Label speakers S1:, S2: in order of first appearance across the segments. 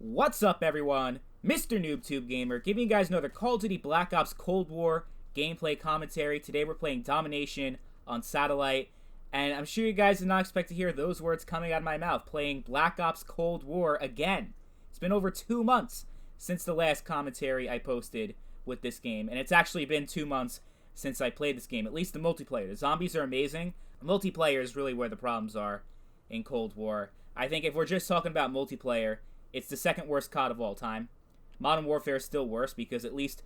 S1: What's up, everyone? Mr. NoobTube Gamer giving you guys another Call of Duty Black Ops Cold War gameplay commentary. Today we're playing Domination on Satellite, and I'm sure you guys did not expect to hear those words coming out of my mouth, playing Black Ops Cold War again. It's been over 2 months since the last commentary I posted with this game, and it's actually been 2 months since I played this game, at least the multiplayer. The zombies are amazing. Multiplayer is really where the problems are in Cold War. I think if we're just talking about multiplayer, it's the second worst COD of all time. Modern Warfare is still worse because at least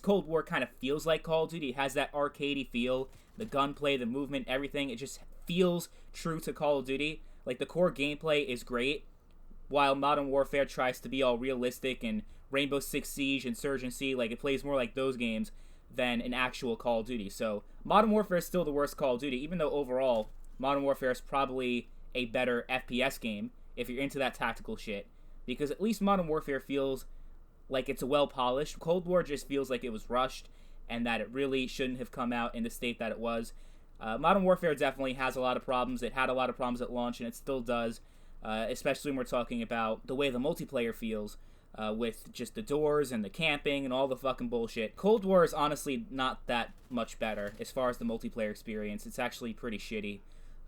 S1: Cold War kind of feels like Call of Duty. It has that arcadey feel, the gunplay, the movement, everything. It just feels true to Call of Duty. Like, the core gameplay is great, while Modern Warfare tries to be all realistic, and Rainbow Six Siege, Insurgency, like, it plays more like those games than an actual Call of Duty. So Modern Warfare is still the worst Call of Duty, even though overall Modern Warfare is probably a better FPS game if you're into that tactical shit. Because at least Modern Warfare feels like it's well polished. Cold War just feels like it was rushed and that it really shouldn't have come out in the state that it was. Modern Warfare definitely has a lot of problems. It had a lot of problems at launch, and it still does, especially when we're talking about the way the multiplayer feels, with just the doors and the camping and all the fucking bullshit. Cold War is honestly not that much better as far as the multiplayer experience. It's actually pretty shitty.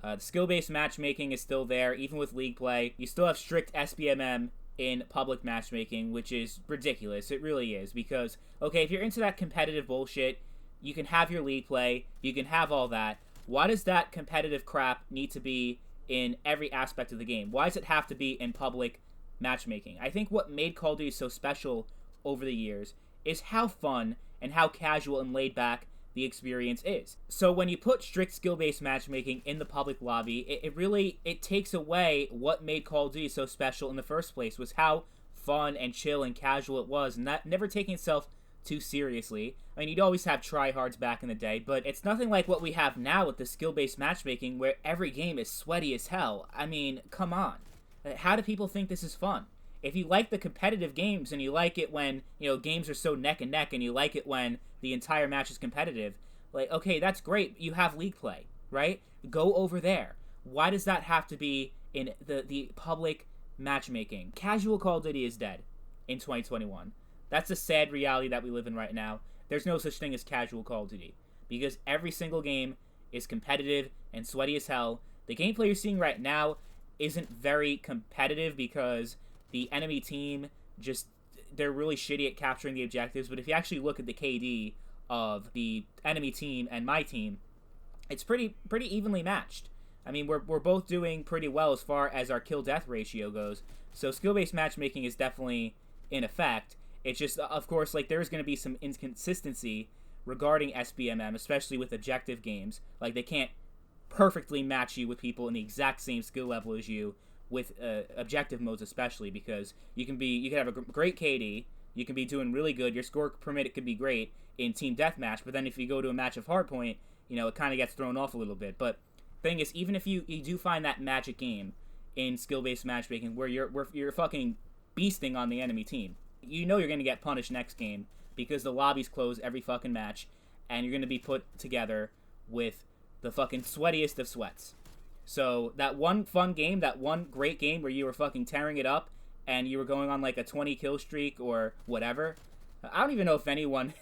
S1: The skill-based matchmaking is still there, even with League play. You still have strict SBMM in public matchmaking, which is ridiculous. It really is, because, okay, if you're into that competitive bullshit, you can have your League play, you can have all that. Why does that competitive crap need to be in every aspect of the game? Why does it have to be in public matchmaking? I think what made Call of Duty so special over the years is how fun and how casual and laid back the experience is. So when you put strict skill-based matchmaking in the public lobby, it takes away what made Call of Duty so special in the first place, was how fun and chill and casual it was, never taking itself too seriously. I mean, you'd always have tryhards back in the day, but it's nothing like what we have now with the skill-based matchmaking, where every game is sweaty as hell. I mean, come on. How do people think this is fun? If you like the competitive games, and you like it when, games are so neck and neck, and you like it when the entire match is competitive, like, okay, that's great. You have League play, right? Go over there. Why does that have to be in the public matchmaking? Casual Call of Duty is dead in 2021. That's the sad reality that we live in right now. There's no such thing as casual Call of Duty, because every single game is competitive and sweaty as hell. The gameplay you're seeing right now isn't very competitive because the enemy team they're really shitty at capturing the objectives. But if you actually look at the KD of the enemy team and my team, it's pretty evenly matched. I mean, we're both doing pretty well as far as our kill-death ratio goes. So skill-based matchmaking is definitely in effect. It's just, of course, like, there's going to be some inconsistency regarding SBMM, especially with objective games. Like, they can't perfectly match you with people in the exact same skill level as you, with objective modes especially, because you can have a great KD, you can be doing really good, your score per minute could be great in team deathmatch, but then if you go to a match of hardpoint, it kind of gets thrown off a little bit. But thing is, even if you do find that magic game in skill-based matchmaking where you're fucking beasting on the enemy team, you're going to get punished next game, because the lobbies close every fucking match, and you're going to be put together with the fucking sweatiest of sweats. So that one fun game, that one great game where you were fucking tearing it up and you were going on like a 20 kill streak or whatever, I don't even know if anyone,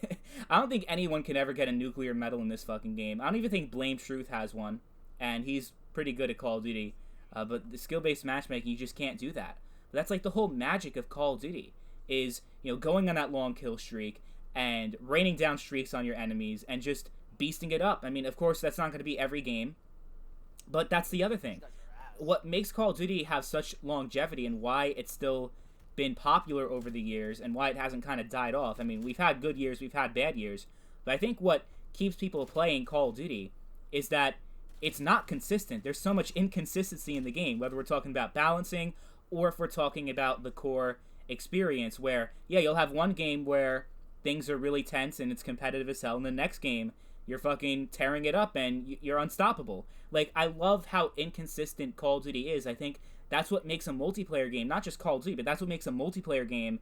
S1: I don't think anyone can ever get a nuclear medal in this fucking game. I don't even think Blame Truth has one, and he's pretty good at Call of Duty. But the skill-based matchmaking, you just can't do that. But that's like the whole magic of Call of Duty, is, going on that long kill streak and raining down streaks on your enemies and just beasting it up. I mean, of course, that's not going to be every game. But that's the other thing. What makes Call of Duty have such longevity, and why it's still been popular over the years, and why it hasn't kind of died off. I mean, we've had good years, we've had bad years. But I think what keeps people playing Call of Duty is that it's not consistent. There's so much inconsistency in the game, whether we're talking about balancing or if we're talking about the core experience, where, yeah, you'll have one game where things are really tense and it's competitive as hell, and the next game you're fucking tearing it up and you're unstoppable. Like, I love how inconsistent Call of Duty is. I think that's what makes a multiplayer game, not just Call of Duty, but that's what makes a multiplayer game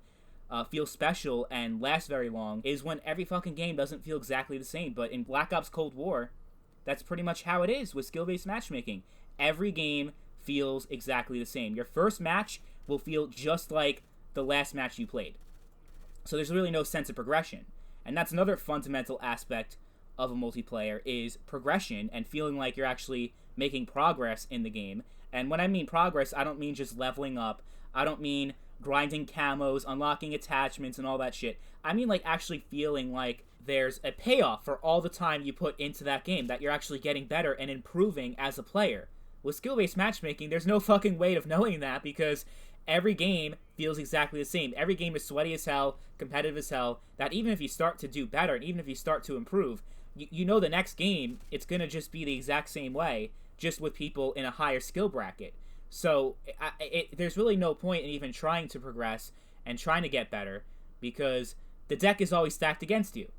S1: feel special and last very long, is when every fucking game doesn't feel exactly the same. But in Black Ops Cold War, that's pretty much how it is with skill-based matchmaking. Every game feels exactly the same. Your first match will feel just like the last match you played. So there's really no sense of progression. And that's another fundamental aspect of a multiplayer is progression and feeling like you're actually making progress in the game. And when I mean progress, I don't mean just leveling up. I don't mean grinding camos, unlocking attachments, and all that shit. I mean like actually feeling like there's a payoff for all the time you put into that game, that you're actually getting better and improving as a player. With skill-based matchmaking, there's no fucking way of knowing that because every game feels exactly the same. Every game is sweaty as hell, competitive as hell, that even if you start to do better, and even if you start to improve, you know the next game, it's going to just be the exact same way, just with people in a higher skill bracket. So there's really no point in even trying to progress and trying to get better because the deck is always stacked against you.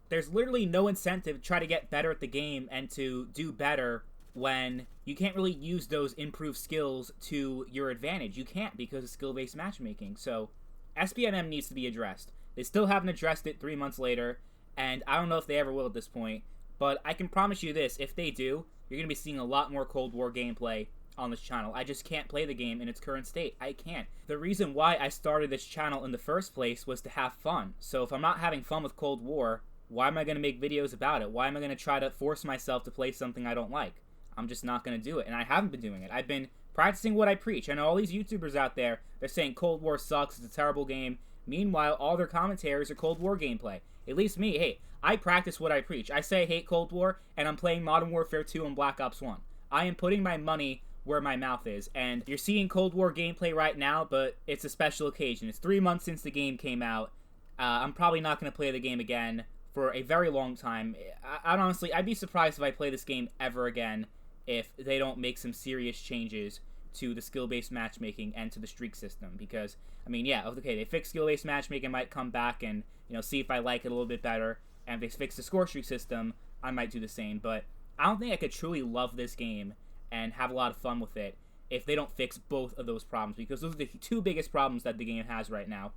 S1: There's literally no incentive to try to get better at the game and to do better when you can't really use those improved skills to your advantage. You can't because of skill-based matchmaking. So SBMM needs to be addressed. They still haven't addressed it 3 months later, and I don't know if they ever will at this point, but I can promise you this, if they do, you're going to be seeing a lot more Cold War gameplay on this channel. I just can't play the game in its current state. I can't. The reason why I started this channel in the first place was to have fun. So if I'm not having fun with Cold War, why am I going to make videos about it? Why am I going to try to force myself to play something I don't like? I'm just not going to do it, and I haven't been doing it. I've been practicing what I preach. I know all these YouTubers out there, they're saying Cold War sucks, it's a terrible game. Meanwhile, all their commentaries are Cold War gameplay. At least me, hey, I practice what I preach. I say I hate Cold War, and I'm playing Modern Warfare 2 and Black Ops 1. I am putting my money where my mouth is, and you're seeing Cold War gameplay right now, but it's a special occasion. It's 3 months since the game came out. I'm probably not going to play the game again for a very long time. I'd be surprised if I play this game ever again if they don't make some serious changes to the skill-based matchmaking and to the streak system. Because, I mean, yeah, okay, they fix skill-based matchmaking, I might come back and, see if I like it a little bit better. And if they fix the score streak system, I might do the same. But I don't think I could truly love this game and have a lot of fun with it if they don't fix both of those problems, because those are the two biggest problems that the game has right now.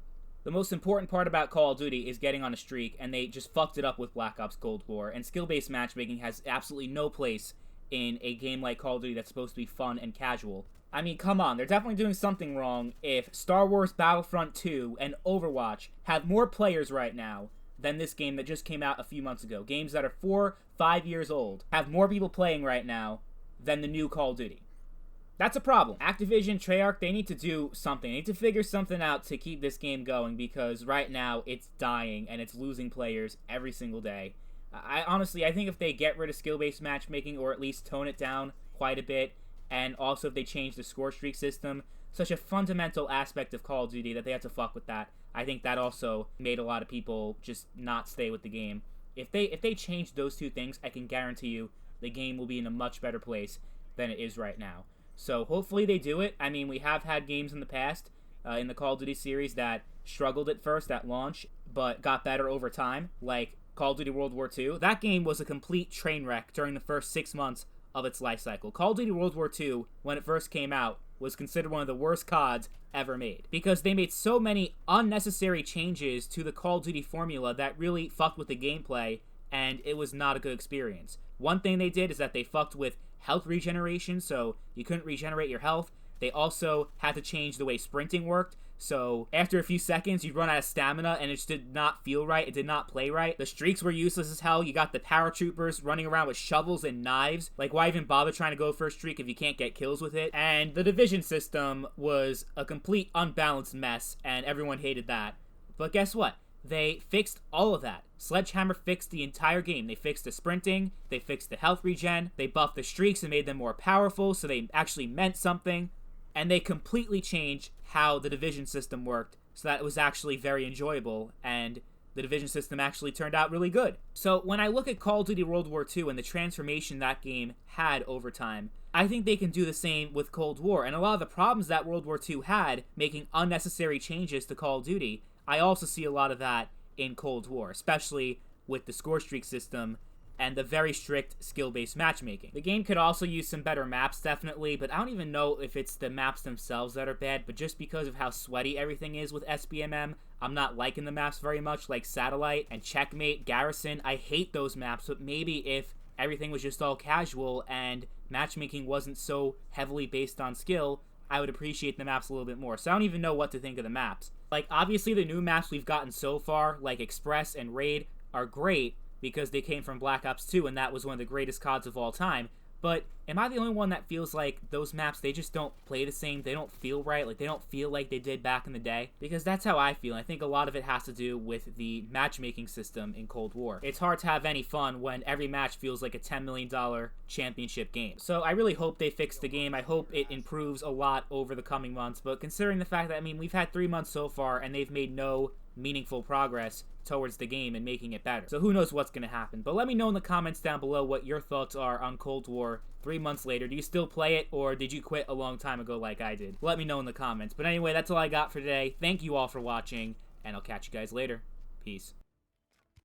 S1: The most important part about Call of Duty is getting on a streak, and they just fucked it up with Black Ops Cold War, and skill-based matchmaking has absolutely no place in a game like Call of Duty that's supposed to be fun and casual. I mean, come on, they're definitely doing something wrong if Star Wars Battlefront 2 and Overwatch have more players right now than this game that just came out a few months ago. Games that are 4-5 years old have more people playing right now than the new Call of Duty. That's a problem. Activision, Treyarch, they need to do something. They need to figure something out to keep this game going, because right now it's dying and it's losing players every single day. I think if they get rid of skill-based matchmaking, or at least tone it down quite a bit, and also if they change the score streak system, such a fundamental aspect of Call of Duty that they have to fuck with that, I think that also made a lot of people just not stay with the game. If they change those two things, I can guarantee you the game will be in a much better place than it is right now. So hopefully they do it. I mean, we have had games in the past, in the Call of Duty series, that struggled at first at launch, but got better over time, like Call of Duty World War II. That game was a complete train wreck during the first 6 months of its life cycle. Call of Duty World War II, when it first came out, was considered one of the worst CODs ever made, because they made so many unnecessary changes to the Call of Duty formula that really fucked with the gameplay, and it was not a good experience. One thing they did is that they fucked with health regeneration, so you couldn't regenerate your health. They also had to change the way sprinting worked, so after a few seconds you'd run out of stamina and it just did not feel right, it did not play right. The streaks were useless as hell. You got the paratroopers running around with shovels and knives. Like, why even bother trying to go for a streak if you can't get kills with it? And the division system was a complete unbalanced mess, and everyone hated that. But guess what? They fixed all of that. Sledgehammer fixed the entire game. They fixed the sprinting, they fixed the health regen, they buffed the streaks and made them more powerful so they actually meant something, and they completely changed how the division system worked so that it was actually very enjoyable, and the division system actually turned out really good. So when I look at Call of Duty World War II and the transformation that game had over time, I think they can do the same with Cold War, and a lot of the problems that World War II had, making unnecessary changes to Call of Duty, I also see a lot of that in Cold War, especially with the score streak system and the very strict skill-based matchmaking. The game could also use some better maps, definitely, but I don't even know if it's the maps themselves that are bad, but just because of how sweaty everything is with SBMM, I'm not liking the maps very much, like Satellite and Checkmate, Garrison. I hate those maps, but maybe if everything was just all casual and matchmaking wasn't so heavily based on skill, I would appreciate the maps a little bit more. So I don't even know what to think of the maps. Like, obviously the new maps we've gotten so far, like Express and Raid, are great because they came from Black Ops 2 and that was one of the greatest CODs of all time. But am I the only one that feels like those maps, they just don't play the same? They don't feel right. Like, they don't feel like they did back in the day. Because that's how I feel. I think a lot of it has to do with the matchmaking system in Cold War. It's hard to have any fun when every match feels like a $10 million championship game. So I really hope they fix the game. I hope it improves a lot over the coming months. But considering the fact that, I mean, we've had 3 months so far and they've made no meaningful progress towards the game and making it better. So who knows what's going to happen. But let me know in the comments down below what your thoughts are on Cold War 3 months later. Do you still play it, or did you quit a long time ago like I did? Let me know in the comments. But anyway, that's all I got for today. Thank you all for watching, and I'll catch you guys later. Peace.